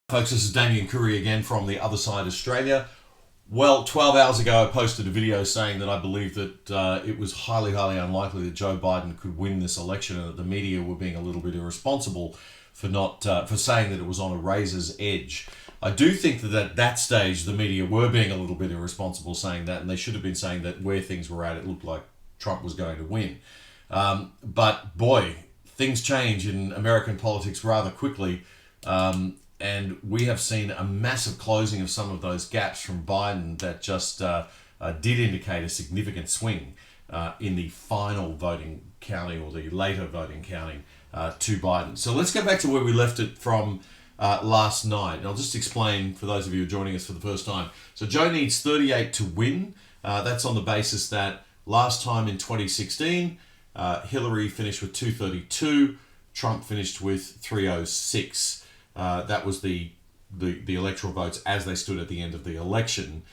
Folks, this is Damien Curry again from the other side Australia. Well, 12 hours ago I posted a video saying that I believe that it was highly unlikely that Joe Biden could win this election, and that the media were being a little bit irresponsible for not for saying that it was on a razor's edge. I do think that at that stage the media were being a little bit irresponsible saying that, and they should have been saying that where things were at, it looked like Trump was going to win. But boy, things change in American politics rather quickly. And we have seen a massive closing of some of those gaps from Biden that just did indicate a significant swing in the final voting counting, or the later voting counting, to Biden. So let's go back to where we left it from last night. And I'll just explain for those of you who are joining us for the first time. So Joe needs 38 to win. That's on the basis that last time in 2016, Hillary finished with 232, Trump finished with 306. That was the electoral votes as they stood at the end of the election.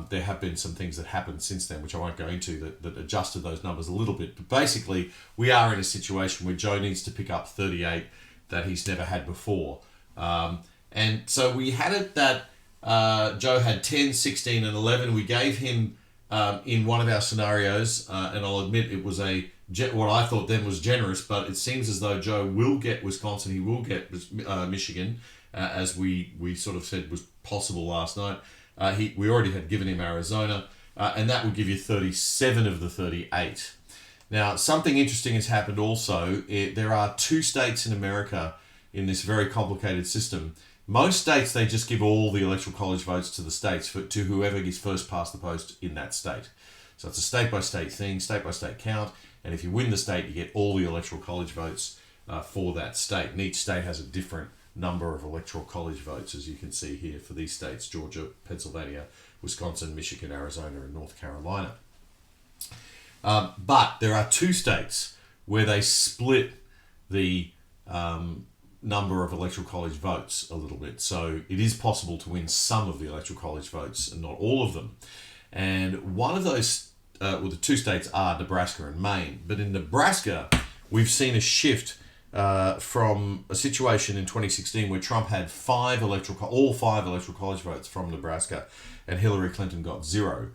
There have been some things that happened since then, which I won't go into, that adjusted those numbers a little bit. But basically, we are in a situation where Joe needs to pick up 38 that he's never had before. And so we had it that Joe had 10, 16, and 11. We gave him, in one of our scenarios, and I'll admit it was what I thought then was generous, but it seems as though Joe will get Wisconsin, he will get Michigan, as we sort of said was possible last night. We already had given him Arizona, and that would give you 37 of the 38. Now, something interesting has happened also. There are two states in America in this very complicated system. Most states, they just give all the electoral college votes to the states, to whoever is first past the post in that state. So it's a state-by-state thing, state-by-state count. And if you win the state, you get all the electoral college votes for that state. And each state has a different number of electoral college votes, as you can see here for these states: Georgia, Pennsylvania, Wisconsin, Michigan, Arizona, and North Carolina. But there are two states where they split the number of electoral college votes a little bit. So it is possible to win some of the electoral college votes and not all of them. And one of those the two states are Nebraska and Maine. But in Nebraska, we've seen a shift from a situation in 2016 where Trump had all five electoral college votes from Nebraska, and Hillary Clinton got 0.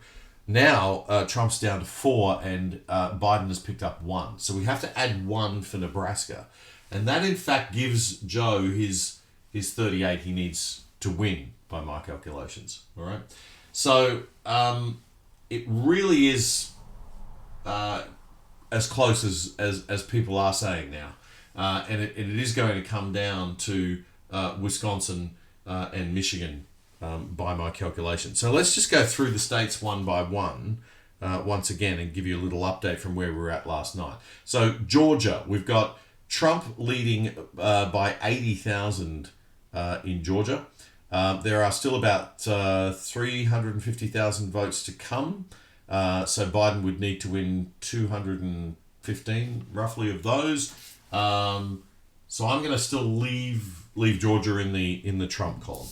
Now Trump's down to 4, and Biden has picked up 1. So we have to add 1 for Nebraska, and that in fact gives Joe his 38 he needs to win by my calculations. All right, so it really is as close as people are saying now. And it is going to come down to Wisconsin and Michigan by my calculation. So let's just go through the states one by one once again and give you a little update from where we were at last night. So Georgia, we've got Trump leading by 80,000 in Georgia. There are still about 350,000 votes to come. So Biden would need to win 215 roughly of those. So I'm going to still leave Georgia in the Trump column.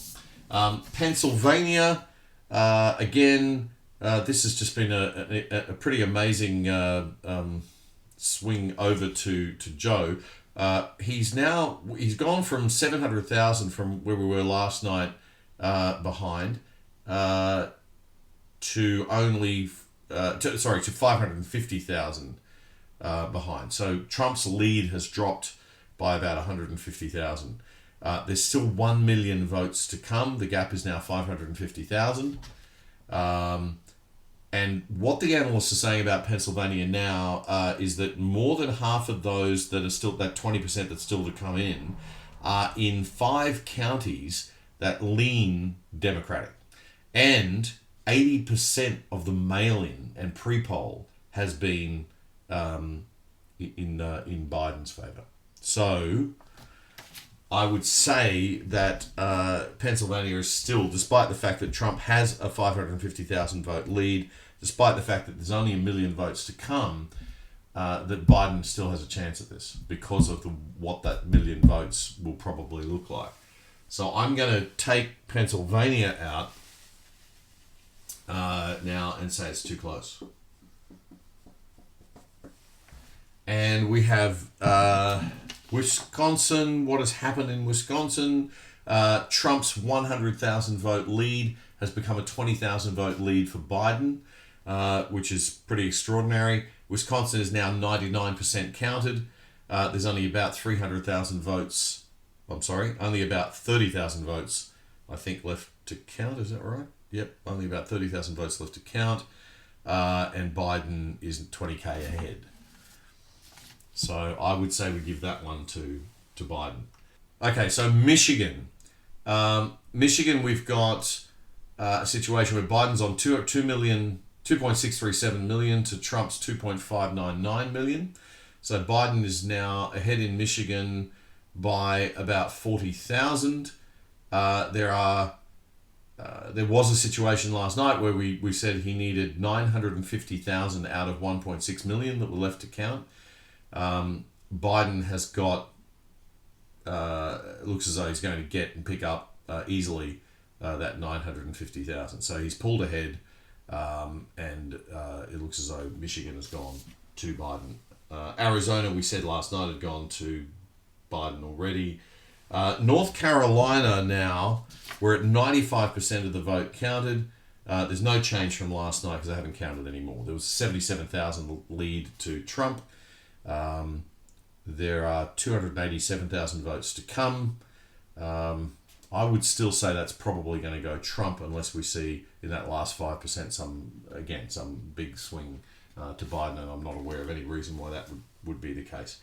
Pennsylvania, again, this has just been a pretty amazing swing over to Joe. He's gone from 700,000 from where we were last night behind to only to 550,000 behind. So Trump's lead has dropped by about 150,000. There's still 1 million votes to come. The gap is now 550,000. And what the analysts are saying about Pennsylvania now is that more than half of those that are still, that 20% that's still to come in, are in 5 counties that lean Democratic. And 80% of the mail-in and pre-poll has been in Biden's favor. So I would say that Pennsylvania is still, despite the fact that Trump has a 550,000 vote lead, despite the fact that there's only 1 million votes to come, that Biden still has a chance at this because of what that 1 million votes will probably look like. So I'm going to take Pennsylvania out now and say it's too close. And we have Wisconsin. What has happened in Wisconsin? Trump's 100,000 vote lead has become a 20,000 vote lead for Biden, which is pretty extraordinary. Wisconsin is now 99% counted. There's only about 300,000 votes. I'm sorry, only about 30,000 votes, I think, left to count. Is that right? Yep, only about 30,000 votes left to count. And Biden is 20k ahead. So I would say we give that one to Biden. Okay, so Michigan. Michigan, we've got a situation where Biden's on 2.637 million to Trump's 2.599 million. So Biden is now ahead in Michigan by about 40,000. There was a situation last night where we said he needed 950,000 out of 1.6 million that were left to count. Biden has got, looks as though he's going to get and pick up easily that 950,000. So he's pulled ahead, and it looks as though Michigan has gone to Biden. Arizona, we said last night, had gone to Biden already. North Carolina now, we're at 95% of the vote counted. There's no change from last night because I haven't counted anymore. There was 77,000 lead to Trump. There are 287,000 votes to come. I would still say that's probably going to go Trump unless we see in that last 5% some big swing to Biden, and I'm not aware of any reason why that would be the case.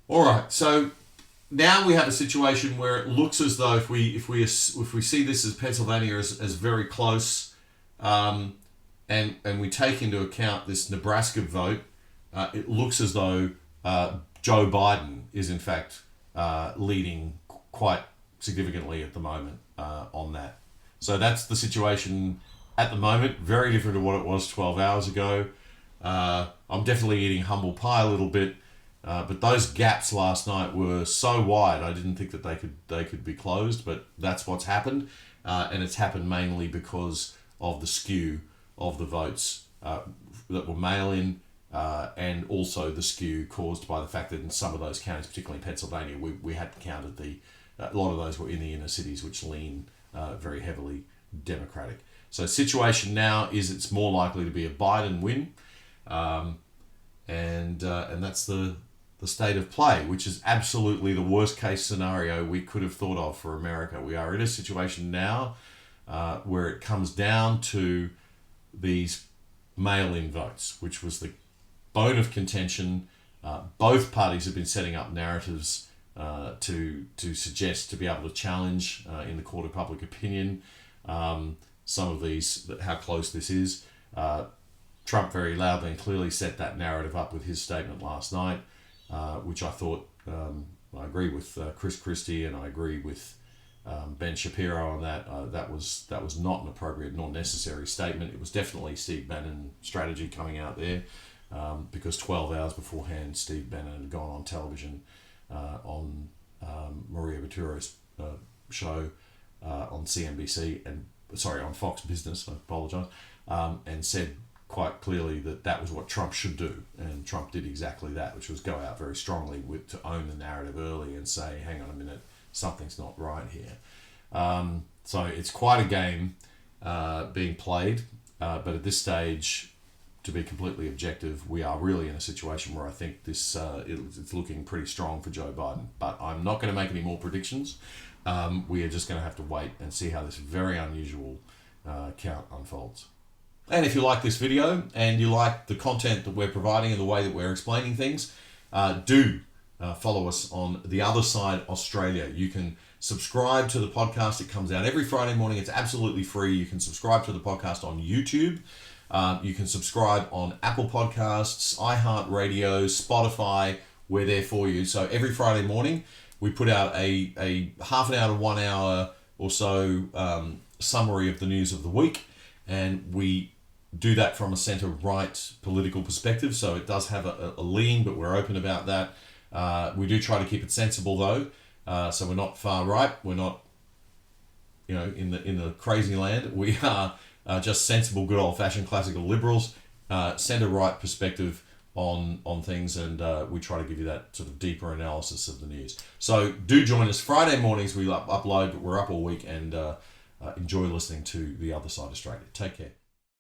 All right, so now we have a situation where it looks as though if we see this as Pennsylvania as very close, and we take into account this Nebraska vote, it looks as though Joe Biden is in fact leading quite significantly at the moment on that. So that's the situation at the moment. Very different to what it was 12 hours ago. I'm definitely eating humble pie a little bit. But those gaps last night were so wide, I didn't think that they could be closed. But that's what's happened, and it's happened mainly because of the skew of the votes that were mail-in, and also the skew caused by the fact that in some of those counties, particularly in Pennsylvania, we hadn't counted a lot of those were in the inner cities, which lean very heavily Democratic. So situation now is it's more likely to be a Biden win, and that's the state of play, which is absolutely the worst case scenario we could have thought of for America. We are in a situation now where it comes down to these mail-in votes, which was the bone of contention. Both parties have been setting up narratives to suggest, to be able to challenge in the court of public opinion some of these, how close this is. Trump very loudly and clearly set that narrative up with his statement last night, which I thought, I agree with Chris Christie, and I agree with Ben Shapiro on that. That was not an appropriate nor necessary statement. It was definitely Steve Bannon strategy coming out there, because 12 hours beforehand, Steve Bannon had gone on television on Maria Bartiro's show on CNBC, on Fox Business, I apologise, and said quite clearly that was what Trump should do, and Trump did exactly that, which was go out very strongly to own the narrative early and say, hang on a minute, something's not right here. So it's quite a game being played, but at this stage, to be completely objective, we are really in a situation where I think it's looking pretty strong for Joe Biden, but I'm not going to make any more predictions. We are just going to have to wait and see how this very unusual count unfolds. And if you like this video and you like the content that we're providing and the way that we're explaining things, do follow us on The Other Side Australia. You can subscribe to the podcast. It comes out every Friday morning. It's absolutely free. You can subscribe to the podcast on YouTube. You can subscribe on Apple Podcasts, iHeartRadio, Spotify. We're there for you. So every Friday morning, we put out a half an hour to 1 hour or so summary of the news of the week. And we do that from a centre-right political perspective, so it does have a lean, but we're open about that. We do try to keep it sensible, though, so we're not far right. We're not, in the crazy land. We are just sensible, good old-fashioned classical liberals, centre-right perspective on things, and we try to give you that sort of deeper analysis of the news. So do join us Friday mornings. We upload. We're up all week, and enjoy listening to The Other Side Australia. Take care.